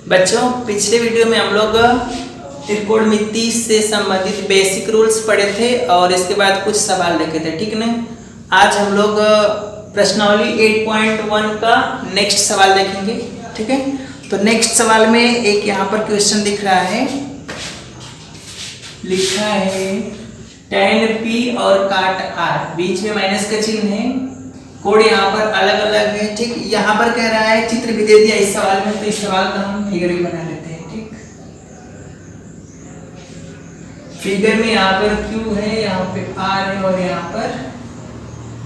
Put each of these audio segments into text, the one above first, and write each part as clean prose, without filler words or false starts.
बच्चों पिछले वीडियो में हम लोग त्रिकोणमिति से संबंधित बेसिक रूल्स पढ़े थे और इसके बाद कुछ सवाल देखे थे, ठीक ना। आज हम लोग प्रश्नावली 8.1 का नेक्स्ट सवाल देखेंगे, ठीक है। तो नेक्स्ट सवाल में एक यहाँ पर क्वेश्चन दिख रहा है, लिखा है tan p और काट r, बीच में माइनस का चिन्ह है, कोड यहाँ पर अलग अलग है, ठीक। यहाँ पर कह रहा है चित्र भी दे दिया इस सवाल में, तो इस सवाल का हम फिगर भी बना लेते हैं, ठीक। फिगर में यहाँ पर q है, यहाँ पे r है और यहाँ पर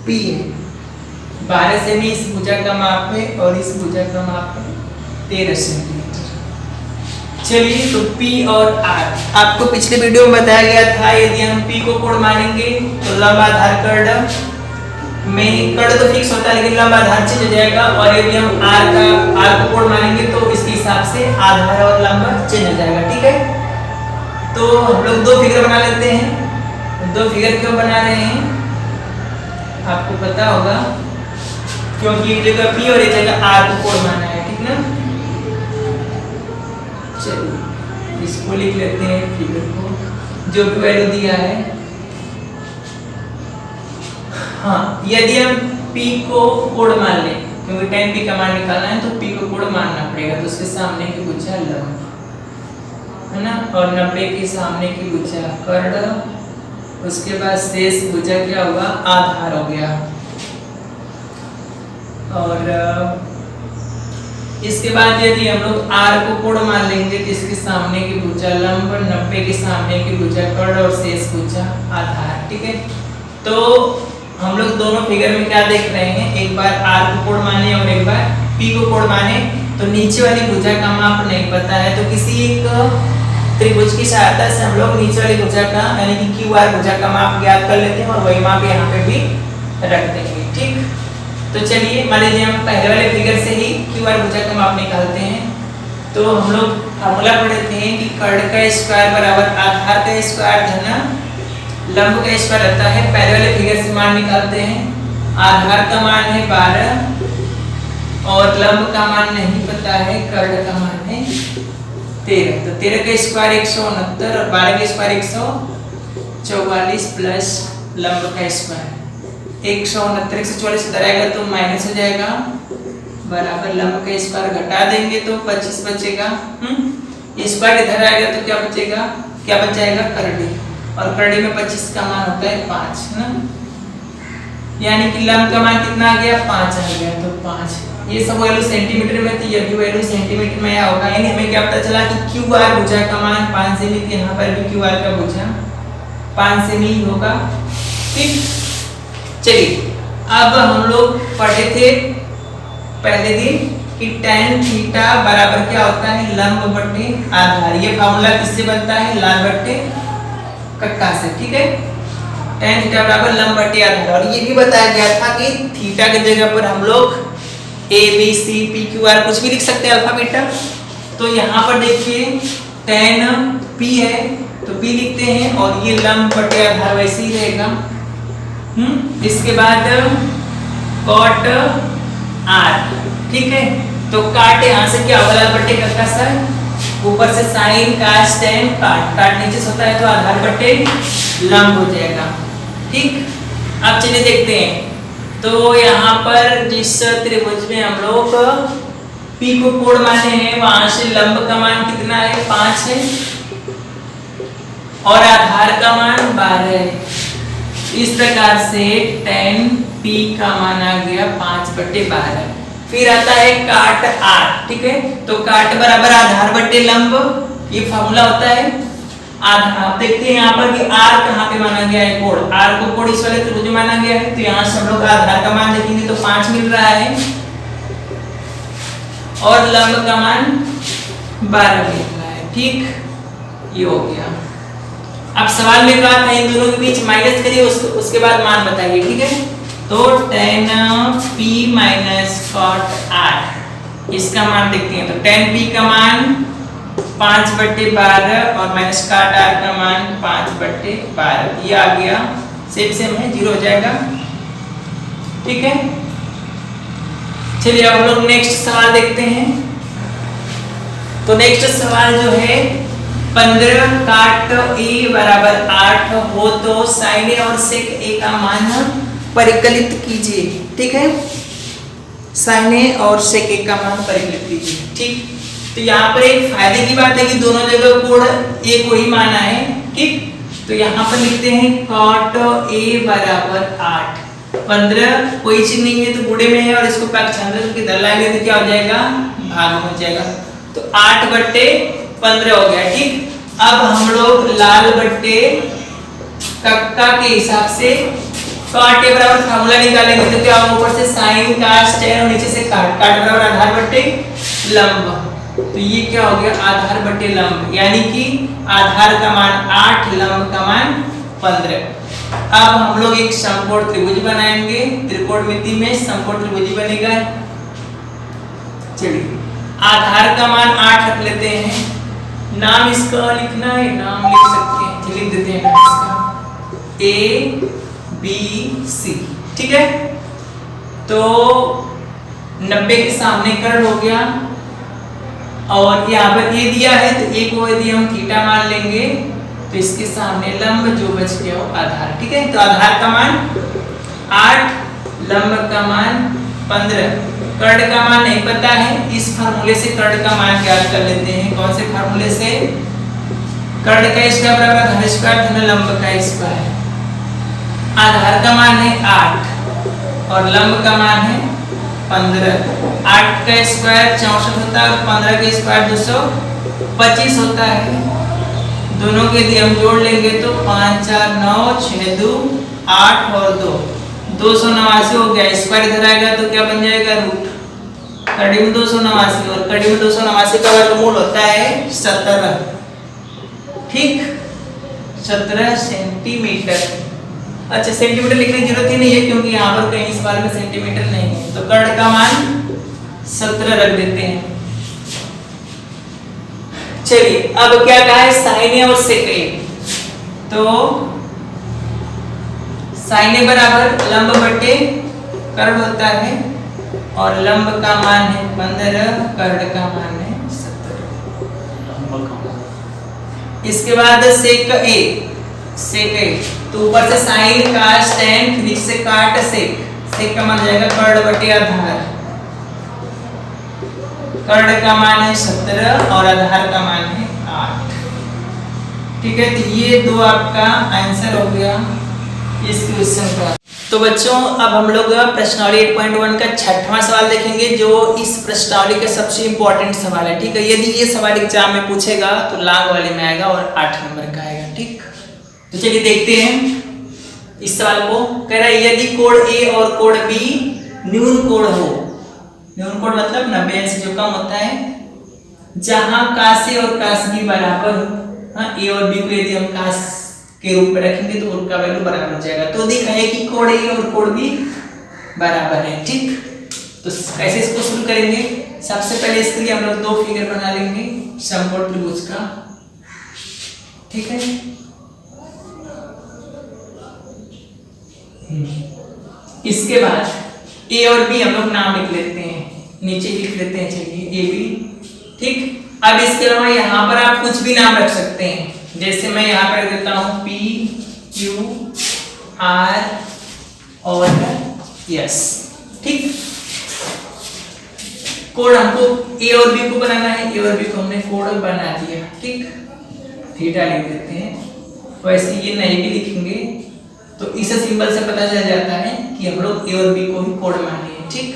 p है। 12 सेमी इस भुजा का माप है और इस भुजा का माप है 13 सेंटीमीटर। चलिए तो P और R आपको पिछले वीडियो में बताया गया था, यदि हम P को कोण मानेंगे तो लंब आधार कर्ण में कर्ण तो फिक्स होता है लेकिन लंब आधार चेंज हो जाएगा, और यदि हम R को कोण मानेंगे तो इसके हिसाब से आधार और लंब चेंज हो जाएगा, ठीक है। तो हम लोग दो फिगर बना लेते हैं। दो फिगर क्यों बना रहे हैं आपको पता होगा, क्योंकि एक जगह P और एक जगह R को कोण माना है, ठीक ना। चलिए इसको लिख लेते हैं, फिगर को जो भी वैल्यू दिया है। हाँ, यदि हम P को कोण मान लें, क्योंकि tan P का मान निकालना है तो P को कोण मानना पड़ेगा, तो उसके सामने की भुजा लंब है ना, और 90 के सामने की भुजा कर्ण, उसके बाद शेष भुजा क्या होगा, आधार हो गया। और इसके बाद यदि हम लोग R को कोण मान लेंगे तो इसके सामने की भुजा लंब, 90 के सामने की भुजा कर्ण और शेष भुजा आधार, ठीक है। तो हम लोग दोनों फिगर में क्या देख रहे हैं, एक बार R को कोण माने और एक बार P को कोण माने। तो नीचे वाली भुजा का माप नहीं पता है तो किसी एक त्रिभुज की सहायता से हम लोग नीचे वाली भुजा का यानी कि QR भुजा का माप ज्ञात कर लेते हैं और वही माप यहाँ पे भी रख देंगे, ठीक। तो चलिए मान लीजिए हम पहले वाले फिगर से ही QR भुजा का माप निकालते हैं। तो हम लोग फार्मूला पढ़ते हैं कि कर्ण का स्क्वायर बराबर आधार का स्क्वायर धना लंब का स्क्वायर रहता है। पहले वाले फिगर से मान निकालते हैं, आधार का मान है 12 और लंब का मान नहीं पता है, कर्ण का मान है 13। तो 13 का स्क्वायर 169 और 12 का स्क्वायर 144 प्लस लंब का स्क्वायर 169 से 44 इधर आएगा तो माइनस हो जाएगा, बराबर लंब का स्क्वायर घटा देंगे तो 25 बचेगा। स्क्वायर इधर आएगा तो क्या बचेगा, क्या बच जाएगा, करड़ी, और करड़ी में 25 का मान होता है 5 है ना, यानी कि लंब का मान कितना आ गया, 5 आ गया। तो 5 ये सब वैल्यू सेंटीमीटर में थी, ये भी वैल्यू सेंटीमीटर में आया होगा, यानी हमें क्या पता चला कि QR भुजा का मान 5 सेमी, यहाँ पर भी QR का भुजा 5 सेमी होगा, ठीक। चलिए अब हम लोग पढ़े थे पहले दिन कि tan थीटा बराबर क्या होता है, लंब बटे आधार। ये फार्मूला किससे बनता है, लाल बटे कक्का से, ठीक है। tan थीटा बराबर लंब बटे आधार, और ये भी बताया गया था कि थीटा की जगह पर हम लोग a b c p q r कुछ भी लिख सकते हैं, अल्फा बीटा। तो यहाँ पर देखिए tan p है तो p लिखते हैं और ये लंब बटे आधार वैसे ही रहेगा। इसके बाद cot r, ठीक है। तो काट यहाँ से क्या होगा, लाल बट्टे कक्का सर, ऊपर से साइन कास tan काट नीचे से होता है तो आधार बट्टे लंब हो जाएगा, ठीक। अब चलिए देखते हैं। तो यहाँ पर जिस त्रिभुज में हम लोग P को कोण माने हैं वहां से लंब का मान कितना है, 5 है और आधार का मान 12 है। इस प्रकार से tan P का मान आ गया 5/12। फिर आता है काट R, ठीक है। तो काट बराबर आधार बटे लंब, ये फार्मूला होता है। आप देखते हैं यहाँ पर कि R कहाँ पे माना गया है, कोण। R को कोण इस वाले त्रिभुज में माना गया है, तो यहाँ से हम लोग आधार का मान देखेंगे तो 5 मिल रहा है और लंब का मान 12 मिल रहा है, ठीक। ये हो गया। अब सवाल में कहा था इन दोनों के बीच माइनस करिए, उसके बाद मान बताइए, ठीक है। तो tan p minus cot r, इसका मान देखते हैं। तो tan p का मान 5/12 और माइनस cot r का मान 5/12, ये आ गया, सेम है, 0 हो जाएगा, ठीक है। चलिए अब हम लोग नेक्स्ट सवाल देखते हैं। तो नेक्स्ट सवाल जो है 15 काट ए बराबर 8 हो तो साइन ए और सेक ए का मान परिकलित कीजिए। ठीक है, साइन ए और सेक ए का मान परिकलित कीजिए। ठीक, तो यहाँ पर एक फायदे की बात है कि दोनों जगह कोण ए को ही माना है। ठीक, तो यहाँ पर लिखते हैं cot a बराबर 8। 15 कोई चीज नहीं है तो गुणे में है और इसको पक्षांतर के इधर लाएंगे तो क्या हो जाएगा, भाग हो जाएगा। तो 8/15 हो गया। ठीक, अब हम लोग लाल बट्टे कक्का के हिसाब से cot a बराबर फार्मूला निकालेंगे तो क्या होगा, ऊपर से sin cos tan और नीचे से काट बराबर आधार बट्टे लंब। तो ये क्या हो गया, आधार बटे लंब, यानी कि आधार का मान 8, लंब का मान 15। अब हम लोग एक समकोण त्रिभुज बनाएंगे। त्रिकोणमिति में समकोण त्रिभुज बनेगा। चलिए आधार का मान 8 रख लेते हैं। नाम इसका लिखना है, नाम लिख सकते हैं, चलिए लिख देते हैं नाम इसका A B C। ठीक है, तो 90 के सामने कर्ण हो गया और यहाँ पर ये दिया है तो एक को यदि हम थीटा मान लेंगे तो इसके सामने लंब जो बच गया वो आधार। ठीक है, तो आधार का मान 8, लंब का मान 15, कर्ण का मान नहीं पता है, इस फार्मूले से कर्ण का मान ज्ञात कर लेते हैं। कौन से फार्मूले से, कर्ण का स्क्वायर बराबर धन स्क्वायर धन लंब का स्क्वायर। आधार का मान है 8 और लंब का मान है 15। 8 का स्क्वायर 64 होता है और 15 का स्क्वायर 225 होता है। दोनों के यदि हम जोड़ लेंगे तो 5 4 9 6 2 8 और 2 289 हो गया। स्क्वायर इधर आएगा तो क्या बन जाएगा, रूट। कड़ी में 289 और कड़ी में 289 का वर्गमूल होता है 17। ठीक, 17 सेंटीमीटर। अच्छा, सेंटीमीटर लिखने की जरूरत ही नहीं है क्योंकि यहाँ पर कहीं इस बार में सेंटीमीटर नहीं है, तो कर्ण का मान 17 रख देते हैं। चलिए अब क्या कहा है, साइन ए और सेक ए। तो साइन ए बराबर लंब बटे कर्ण होता है और लंब का मान है 15, कर्ण का मान है 17। इसके बाद सेक ए, सेक ए तो ऊपर से साइन cos tan नीचे से काट सेक, सेक का मान जाएगा कर्ण बटे आधार। कर्ण का मान है 17 और आधार का मान है 8। ठीक है, तो ये दो आपका आंसर हो गया इस क्वेश्चन का। तो बच्चों अब हम लोग प्रश्नावली 8.1 का 6वां सवाल देखेंगे जो इस प्रश्नावली का सबसे इंपॉर्टेंट सवाल है। ठीक है, यदि ये सवाल एग्जाम में पूछेगा तो लाग वाले में आएगा और 8 नंबर का आएगा। ठीक, तो चलिए देखते हैं इस सवाल को। कह रहा है यदि कोण ए और कोण बी न्यून कोण हो, न्यून कोण मतलब 90 अंश जो कम होता है, जहां cos ए और cos b बराबर हो। हाँ, ए और बी को यदि हम cos के रूप में रखेंगे तो उनका वैल्यू बराबर हो जाएगा। तो दिखा है कि कोण ए और कोण बी बराबर है। ठीक, तो कैसे इसको शुरू करेंगे, सबसे पहले इसके लिए हम लोग दो फिगर बना लेंगे समकोण त्रिभुज का। ठीक है, इसके बाद ए और बी हम लोग नाम लिख लेते हैं, नीचे लिख लेते हैं। चलिए ए बी। ठीक, अब इसके अलावा यहाँ पर आप कुछ भी नाम रख सकते हैं, जैसे मैं यहाँ पर देता हूँ P Q R और S। ठीक, कोण हमको ए और बी को बनाना है, ए और बी को हमने कोण बना दिया। ठीक, थीटा लिख देते हैं। वैसे ये नहीं भी लिखेंगे तो इस सिंबल से पता चल जाता है कि हम लोग ए और बी को ही कोण माने हैं। ठीक,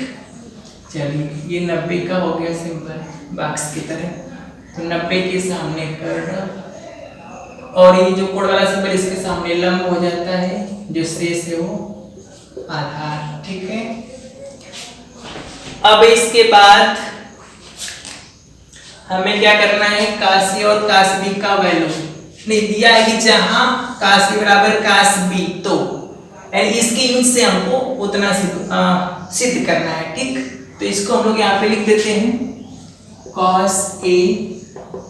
चलिए ये 90 का हो गया सिंबल बॉक्स की तरह, तो 90 के सामने कर्ण और ये जो कोण वाला सिंबल इसके सामने लंब हो जाता है, जो शेष है वो आधार। ठीक है, अब इसके बाद हमें क्या करना है, cos ए और cos b का वैल्यू नहीं दिया है कि जहां cos a बराबर cos b, तो इसके यूज से हमको उतना सिद्ध करना है। ठीक, तो इसको हम लोग यहाँ पे लिख देते हैं cos a,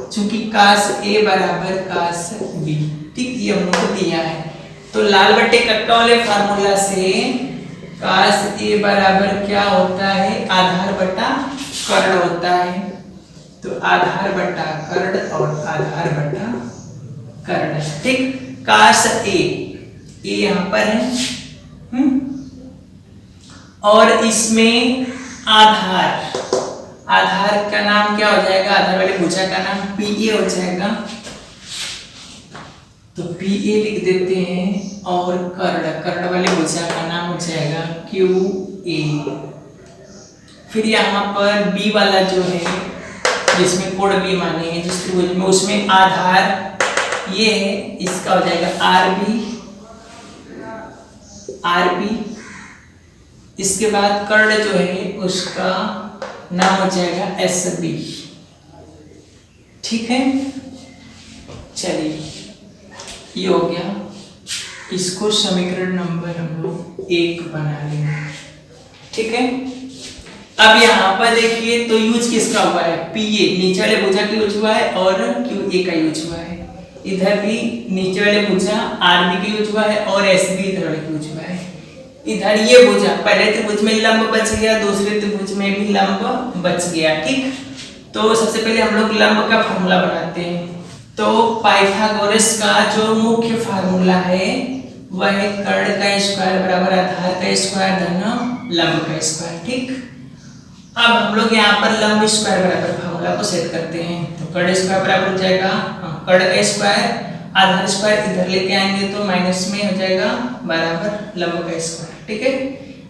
चूंकि cos a बराबर cos b। ठीक, ये हम लोग को दिया है, तो लाल बट्टे कक्का वाले फार्मूला से cos a बराबर क्या होता है, आधार बटा कर्ण होता है। तो आधार बटा कर्ण और आधार बटा कर्ण, ठीक। काश ए यहाँ पर है, और इसमें आधार, आधार का नाम क्या हो जाएगा, आधार वाले भुजा का नाम पीए हो जाएगा, तो पीए लिख देते हैं, और कर्ण, कर्ण वाले भुजा का नाम हो जाएगा क्यू ए। फिर यहाँ पर बी वाला जो है, जिसमें कोण बी माने हैं जिस त्रिभुज में, उसमें आधार ये है, इसका हो जाएगा आर बी, आर बी। इसके बाद कर्ण जो है उसका नाम हो जाएगा एस बी, ठीक है। चलिए ये हो गया, इसको समीकरण नंबर हम लोग 1 बना लेंगे, ठीक है। अब यहाँ पर देखिए तो यूज किसका हुआ है, पीए नीचे वाले भुजा की यूज हुआ है और क्यू ए का यूज हुआ है। इधर भी नीचे वाले भुजा आरबी की यूज हुआ है और एसबी इधर वाले की यूज हुआ है। इधर ये भुजा पहले त्रिभुज में लंब बच गया, दूसरे त्रिभुज में भी लंब बच गया, ठीक। तो सबसे पहले हम लोग लंब का फॉर्मूला बनाते हैं। तो पाइथागोरस का जो मुख्य फार्मूला है वह है कर्ण का स्क्वायर बराबर आधार का स्क्वायर धन लंब का स्क्वायर, ठीक। अब हम लोग यहाँ पर लंब स्क्वायर बराबर फार्मूला को सेट करते हैं। तो कर्ण स्क्वायर बराबर हो जाएगा कर्ण का स्क्वायर, आधार स्क्वायर इधर लेके आएंगे तो माइनस में हो जाएगा बराबर लंब का स्क्वायर, ठीक है।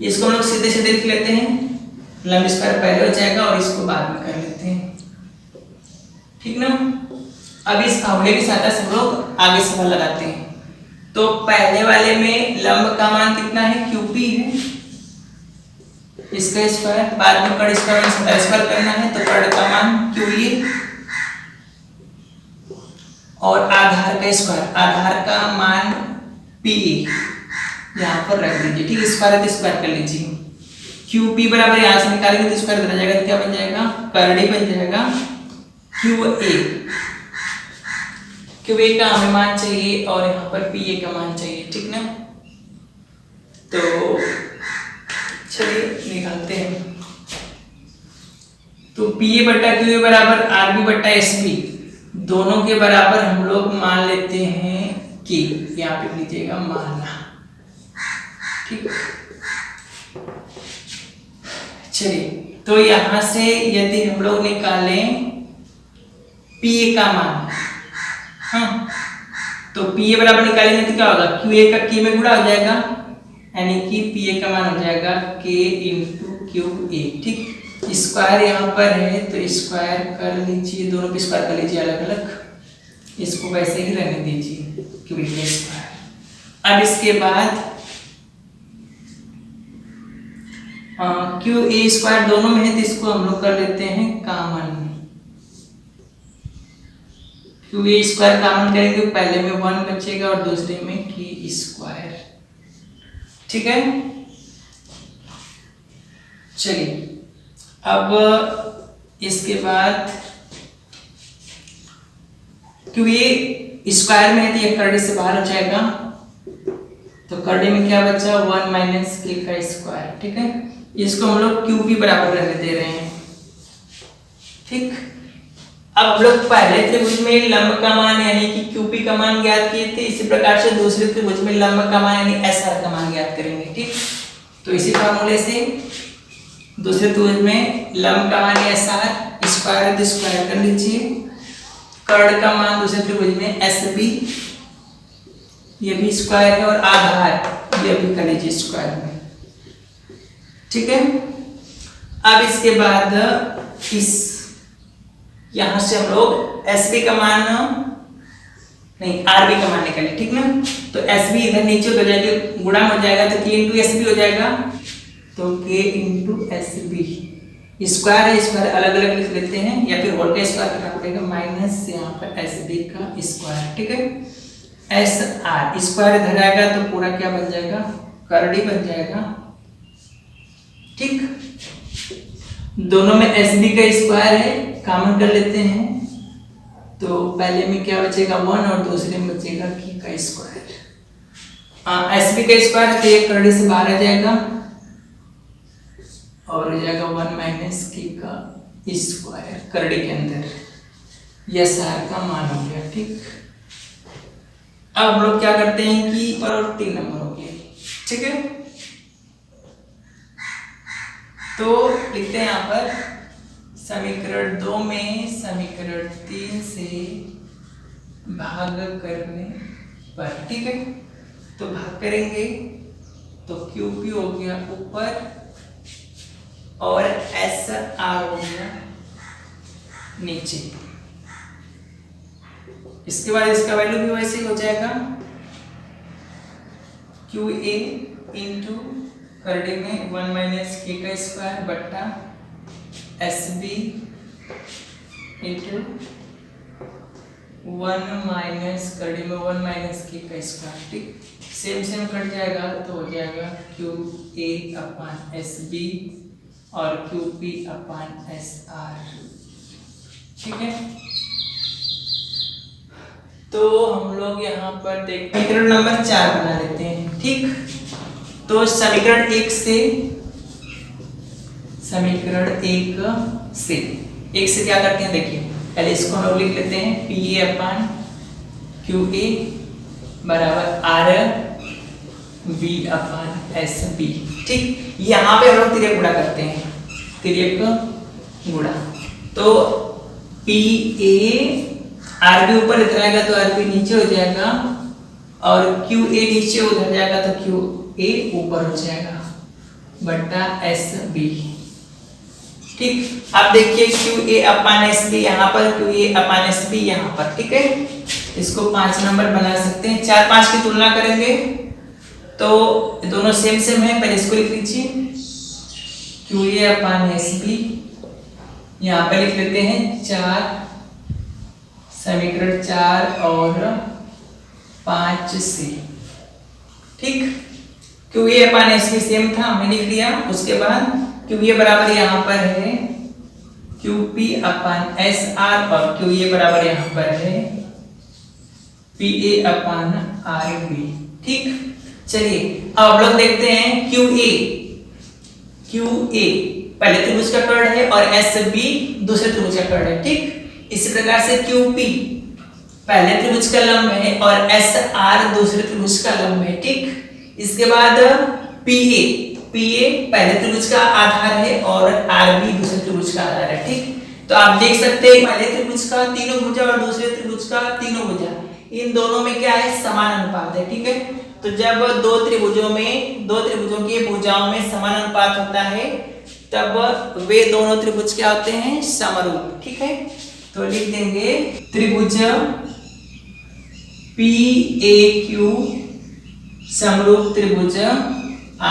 इसको हम लोग सीधे सीधे लिख लेते हैं, लंब स्क्वायर पहले हो जाएगा और इसको बाद में कर लेते हैं, ठीक ना। अब इस फार्मूले के साथ हम लोग आगे सवाल लगाते हैं। तो पहले वाले में लंब का मान कितना है, क्यूपी है, इसका स्क्वायर, बाद में कर्ण स्क्वायर करना है तो कर्ण का मान क्यूए, और आधार का स्क्वायर, आधार का मान पीए यहाँ पर रख दीजिए, ठीक। स्क्वायर है तो स्क्वायर कर लीजिए, क्यू पी बराबर यहाँ से निकालेंगे तो स्क्वायर बन जाएगा, तो क्या बन जाएगा, कर्ण बन जाएगा क्यू ए। क्यू ए का हमें मान चाहिए और यहाँ पर पी ए का मान चाहिए, ठीक ना। तो चलिए निकालते हैं। तो पी ए बटा क्यू ए बराबर आर बी बटा एस बी, दोनों के बराबर हम लोग मान लेते हैं कि, यहाँ पे लीजिएगा माना, ठीक। चलिए तो यहां से यदि हम लोग निकालें पी ए का मान, हाँ, तो पी ए बराबर निकालेंगे तो क्या होगा, क्यू ए का के में गुणा हो जाएगा, यानी कि पी ए का मान हो जाएगा के इंटू क्यू ए, ठीक। स्क्वायर यहाँ पर है तो स्क्वायर कर लीजिए, दोनों पे स्क्वायर कर लीजिए अलग अलग, इसको वैसे ही रहने दीजिए क्यू ए का स्क्वायर। अब इसके बाद क्यू ए स्क्वायर दोनों में है तो इसको हम लोग कर लेते हैं common, Q A square common करेंगे, पहले में 1 बचेगा और दूसरे में के स्क्वायर, ठीक है। चलिए अब इसके बाद क्यू ए स्क्वायर में है तो ये कर्ण से बाहर हो जाएगा, तो कर्ण में क्या बचा, 1 माइनस के का स्क्वायर, ठीक है। इसको हम लोग क्यू पी बराबर रहने दे रहे हैं, ठीक। अब हम लोग पहले त्रिभुज में लंब का मान यानी कि क्यूपी का मान ज्ञात किए थे, इसी प्रकार से दूसरे त्रिभुज में लंब का मान यानी एस आर का मान ज्ञात करेंगे, ठीक। तो इसी फार्मूले से दूसरे त्रिभुज में लंब का मान एस आर, स्क्वायर है तो स्क्वायर कर लीजिए, कर्ण का मान दूसरे त्रिभुज में एस बी, ये भी स्क्वायर है, और आधार ये भी कर लीजिए स्क्वायर में, ठीक है। अब इसके बाद इस यहां से हम लोग एस बी का मान नहीं आर बी का मान निकालें, ठीक ना। तो एस बी इधर नीचे हो जाएगा, गुणा हो जाएगा तो के इंटू एस बी हो जाएगा, तो के इंटू एस बी, स्क्वायर है स्क्वायर अलग अलग लिख लेते हैं या फिर होल का स्क्वायर करना पड़ेगा, माइनस यहाँ पर एस बी का स्क्वायर, ठीक है। एस आर स्क्वायर इधर आएगा तो पूरा क्या बन जाएगा, कर्ण बन जाएगा, ठीक। दोनों में एस बी का स्क्वायर है, कॉमन कर लेते हैं, तो पहले में क्या बचेगा 1 और दूसरे में बचेगा की का स्क्वायर। एस बी का स्क्वायर है तो ये कर्ण से बाहर आ जाएगा और हो जाएगा 1 माइनस की का स्क्वायर करड़ी के अंदर, यह SR का मान हो गया। ठीक, अब हम लोग क्या करते हैं कि और 3 नंबर हो गया। ठीक है, तो लिखते हैं यहाँ पर समीकरण 2 में समीकरण 3 से भाग करने पर। ठीक है, तो भाग करेंगे तो QP हो गया ऊपर और SR हो गया नीचे। इसके बाद इसका वैल्यू भी वैसे ही हो जाएगा, QA इंटू करड़े में 1 माइनस K का स्क्वायर बट्टा SB इंटू 1 माइनस करड़े में 1 माइनस K का स्क्वायर। ठीक, सेम सेम कट जाएगा तो हो जाएगा QA अपान SB और QP अपान SR। ठीक है, तो हम लोग यहाँ पर देखते हैं समीकरण नंबर 4 बना लेते हैं। ठीक, तो समीकरण 1 से क्या करते हैं देखिए, पहले इसको हम लोग लिख लेते हैं PA अपान QA बराबर RB अपान SB। ठीक, यहाँ पे हम लोग तिर्यक गुणा करते हैं, तिर्यक गुणा, तो PA RB ऊपर इधर आएगा तो RB नीचे हो जाएगा और QA नीचे उधर जाएगा तो QA ऊपर हो जाएगा बट्टा SB। ठीक, अब देखिए QA अपान SB यहाँ पर, QA अपान SB यहाँ पर। ठीक है, इसको 5 नंबर बना सकते हैं। 4 5 की तुलना करेंगे तो दोनों सेम सेम है, पहले इसको लिख लीजिए QA अपान SB, यहाँ पे लिख लेते हैं 4, समीकरण 4 और 5 से। ठीक, QA अपान SB सेम था, हमने लिख लिया। उसके बाद QA बराबर यहाँ पर है QP अपान SR और QA बराबर यहाँ पर है PA अपान RB। ठीक, चलिए अब हम लोग देखते हैं QA पहले त्रिभुज का कर्ण है और SB दूसरे त्रिभुज का कर्ण है। ठीक, इसी प्रकार से QP पहले त्रिभुज का लंब है और SR दूसरे त्रिभुज का लंब है। ठीक, इसके बाद PA पहले त्रिभुज का आधार है और RB दूसरे त्रिभुज का आधार है। ठीक, तो आप देख सकते हैं पहले त्रिभुज का तीनों भुजा और दूसरे त्रिभुज का तीनों भुजा, इन दोनों में क्या है, समान अनुपात है। ठीक है, तो जब दो त्रिभुजों की भुजाओं में समान अनुपात होता है तब वे दोनों त्रिभुज क्या होते हैं, समरूप। ठीक है, तो लिख देंगे त्रिभुज PAQ समरूप त्रिभुज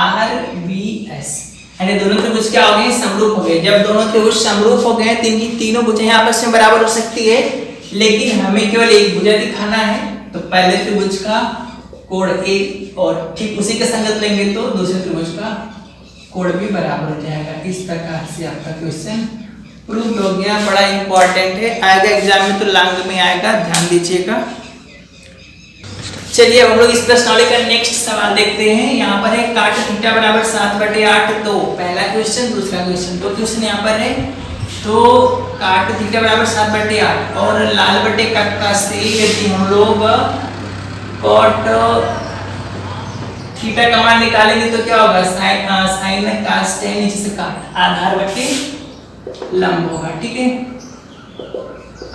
RBS, यानी दोनों त्रिभुज क्या हो गए, समरूप हो गए। जब दोनों त्रिभुज समरूप हो गए तो इनकी तीनों भुजाएं आपस में बराबर हो सकती है, लेकिन हमें केवल एक भुजा दिखाना है, तो पहले त्रिभुज का कोण A और ठीक उसी के संगत लेंगे तो दूसरे त्रिभुज का कोण भी बराबर हो जाएगा। इस प्रकार से आपका क्वेश्चन प्रूव हो गया। बड़ा इंपॉर्टेंट है, आएगा एग्जाम में तो लांग में आएगा, ध्यान दीजिएगा। चलिए हम लोग इस प्रश्नावली का नेक्स्ट सवाल देखते हैं। यहाँ पर है काट थीटा बराबर 7/8। तो पहला क्वेश्चन, दूसरा क्वेश्चन, दो क्वेश्चन यहाँ पर है। तो काट थीटा बराबर 7/8 और लाल बटे कक्का से यदि हम लोग कॉट थीटा का मान निकालेंगे तो क्या होगा, साइन कास tan नीचे से काट, आधार बटे लंब होगा। ठीक है,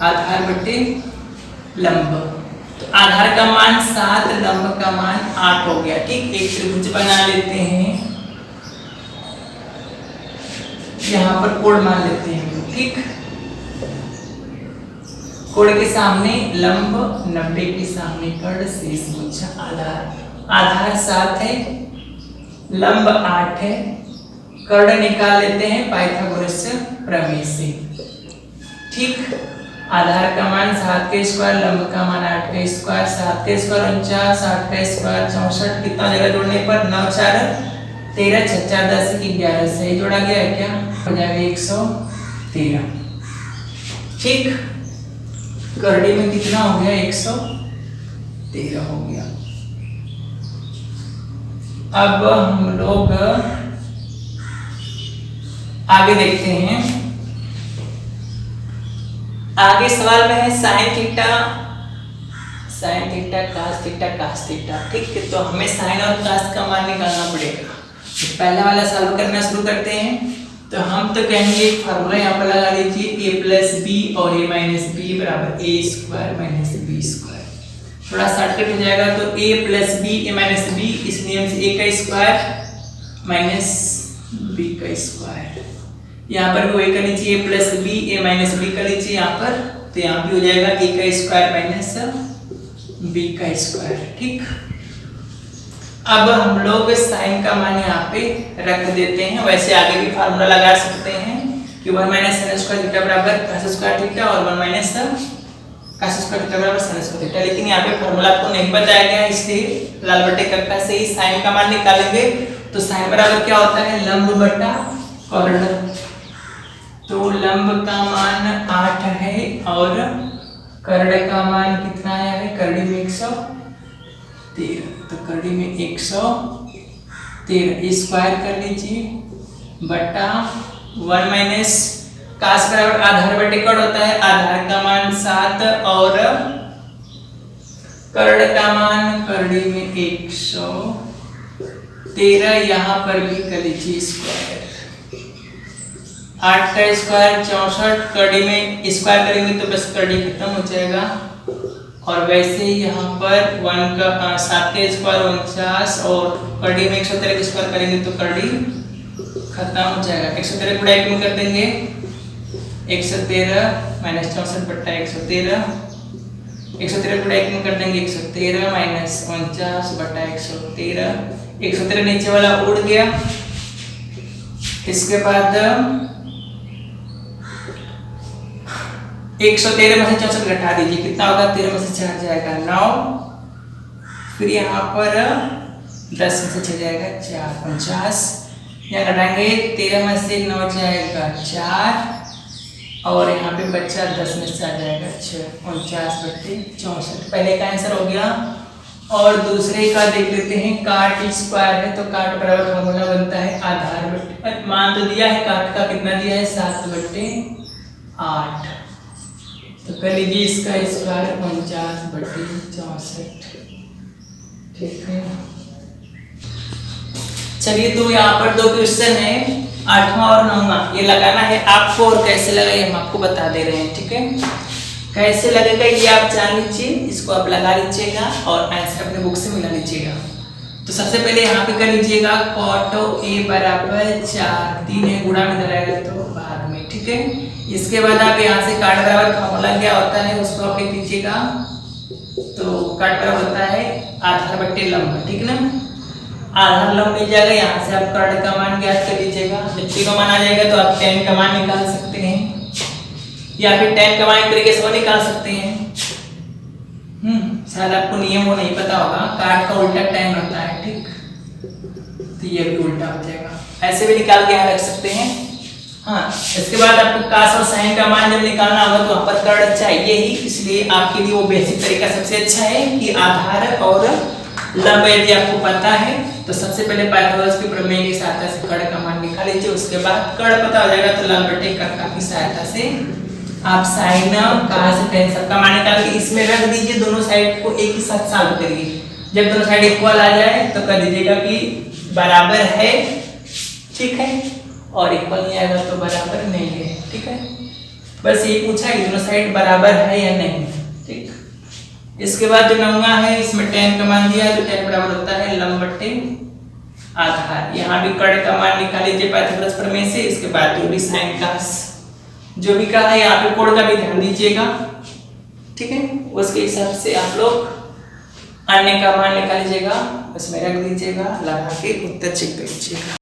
आधार बटे लंब, तो आधार का मान 7, लंब का मान 8 हो गया। ठीक, एक त्रिभुज बना लेते हैं, यहाँ पर कोण मान लेते हैं। ठीक, कोण के सामने लंब, 90 के सामने कर्ण, शेष भुजा, आधार 7 है, लंब 8 है, कर्ण निकाल लेते हैं पाइथागोरस प्रमेय से। ठीक, आधार का मान 7 का स्क्वायर, लंब का मान 8 का स्क्वायर, 7 का स्क्वायर 49, 8 का स्क्वायर 64, कितना जगह जोड़ने पर 9 4 13, 6 4 10 11 से जोड़ा गया है, क्या हो जाएगा 113। ठीक, करड़ी में कितना हो गया, 113 हो गया। अब हम लोग आगे देखते हैं आगे सवाल में है साइन थीटा कास थीटा, ठीक है। तो हमें साइन और कास का मान निकालना पड़ेगा। तो पहला वाला सॉल्व करना शुरू करते हैं। तो हम तो कहेंगे फार्मूला यहाँ पर लगा लीजिए a प्लस बी और a माइनस बी बराबर a square minus B square. थोड़ा शॉर्टकट हो जाएगा तो a plus B a minus B, इस नियम से a का स्क्वायर माइनस b का स्क्वायर। यहाँ पर भी वही कर लीजिए a plus B a minus B कर लीजिए यहाँ पर, तो यहाँ भी हो जाएगा a का स्क्वायर माइनस b का स्क्वायर, ठीक। अब हम लोग साइन का मान यहाँ पे रख देते हैं। वैसे आगे भी फार्मूला लगा सकते हैं कि 1 माइनस sin स्क्वायर थीटा बराबर cos स्क्वायर थीटा और 1 माइनस cos स्क्वायर थीटा बराबर sin स्क्वायर थीटा, लेकिन यहाँ पे फार्मूला आपको नहीं बताया गया है, इसलिए लाल बटे कक्का से ही साइन का मान निकालेंगे। तो साइन बराबर क्या होता है, लंब बटा कर्ण। तो लंब का मान 8 है और कर्ण का मान कितना आया है, कर्ण में 113, तो कर्ण में 113 स्क्वायर कर लीजिए बटा 1 माइनस कास बराबर आधार बटे कर्ण होता है, आधार का मान 7 और कर्ण का मान कर्ण में 113, यहाँ पर भी कर लीजिए स्क्वायर। 8 का स्क्वायर 64, कर्ण में स्क्वायर करेंगे तो बस कर्ण खत्म हो जाएगा। और वैसे ही यहाँ पर 7 का स्क्वायर 49 और कर्ण में 113 का स्क्वायर करेंगे तो कर्ण खत्म हो जाएगा। 113 गुणा 1 में कर देंगे 113 माइनस 64 बटा 113, 113 गुणा 1 में कर देंगे 113 माइनस 49 बटा 113, 113 नीचे वाला उड़ गया। इसके बाद 113 में से 64 घटा दीजिए, कितना होगा, 13 में से 4 जाएगा 9, फिर यहाँ पर 10 में से 6 जाएगा 4, 49, यहाँ घटाएंगे 13 में से 9 जाएगा 4 और यहाँ पे बच्चा 10 में से आ जाएगा 6, 49 बटे 64। पहले का आंसर हो गया। और दूसरे का देख लेते हैं, काट स्क्वायर है तो काट बराबर फॉर्मूला बनता है आधार बटे, मान तो दिया है काट का, कितना दिया है 7 बटे 8, तो कर लीजिए इसका स्क्वायर 49 बटे 64, ठीक है। चलिए तो यहाँ पर 2 क्वेश्चन है, 8वां और 9वां, ये लगाना है आपको और कैसे लगाए हम आपको बता दे रहे हैं, ठीक है। कैसे लगेगा ये आप जान लीजिए, इसको आप लगा लीजिएगा और आंसर अपने बुक से मिला लीजिएगा। तो सबसे पहले यहाँ पे कर लीजिएगा cot a बराबर 4, 3 है गुणा में धराएगा तो बाद में, ठीक है। इसके बाद आप यहाँ से काट बराबर फॉर्मूला क्या होता है उसको आप लिख लीजिएगा। तो काट बराबर होता है आधार बटे लंब, ठीक ना। आधार लंब मिल जाएगा, यहाँ से आप कर्ण का मान ज्ञात कर लीजिएगा। जब तीनों मान आ जाएगा तो आप tan का मान निकाल सकते हैं, या फिर tan का मान एक तरीके से वो निकाल सकते हैं। शायद आपको नियम वो नहीं पता होगा, काट का उल्टा tan होता है, ठीक, तो ये भी उल्टा हो जाएगा, ऐसे भी निकाल के यहाँ रख सकते हैं। हाँ, इसके बाद आपको कास और साइन का मान जब निकालना होगा तो वहाँ पर कर्ण चाहिए ही, इसलिए आपके लिए वो बेसिक तरीका सबसे अच्छा है कि आधार और लंब यदि आपको पता है तो सबसे पहले पाइथागोरस के प्रमेय की सहायता से कर्ण का मान निकाल लीजिए। उसके बाद कर्ण पता हो जाएगा तो लंब बटे कक्का की सहायता से आप साइन कास tan सबका मान निकाल के इसमें रख दीजिए। दोनों साइड को एक ही साथ सॉल्व करिए, जब दोनों साइड इक्वल आ जाए तो कर दीजिएगा कि बराबर है, ठीक है, और इक्वल नहीं आएगा तो बराबर नहीं है, ठीक है। बस ये पूछा कि दोनों साइड बराबर है या नहीं, ठीक। इसके बाद जो 9वां है इसमें tan का मान दिया है, तो tan बराबर होता है लंब बटे आधार। यहाँ भी कर्ण का मान निकाल लीजिए पाइथागोरस प्रमेय से। इसके बाद जो भी साइन कास जो भी कहा है, यहाँ पे कोण का भी ध्यान दीजिएगा, ठीक है। उसके हिसाब से आप लोग अन्य का मान निकाल लीजिएगा, उसमें रख दीजिएगा, लगा के उत्तर चेक कर लीजिएगा।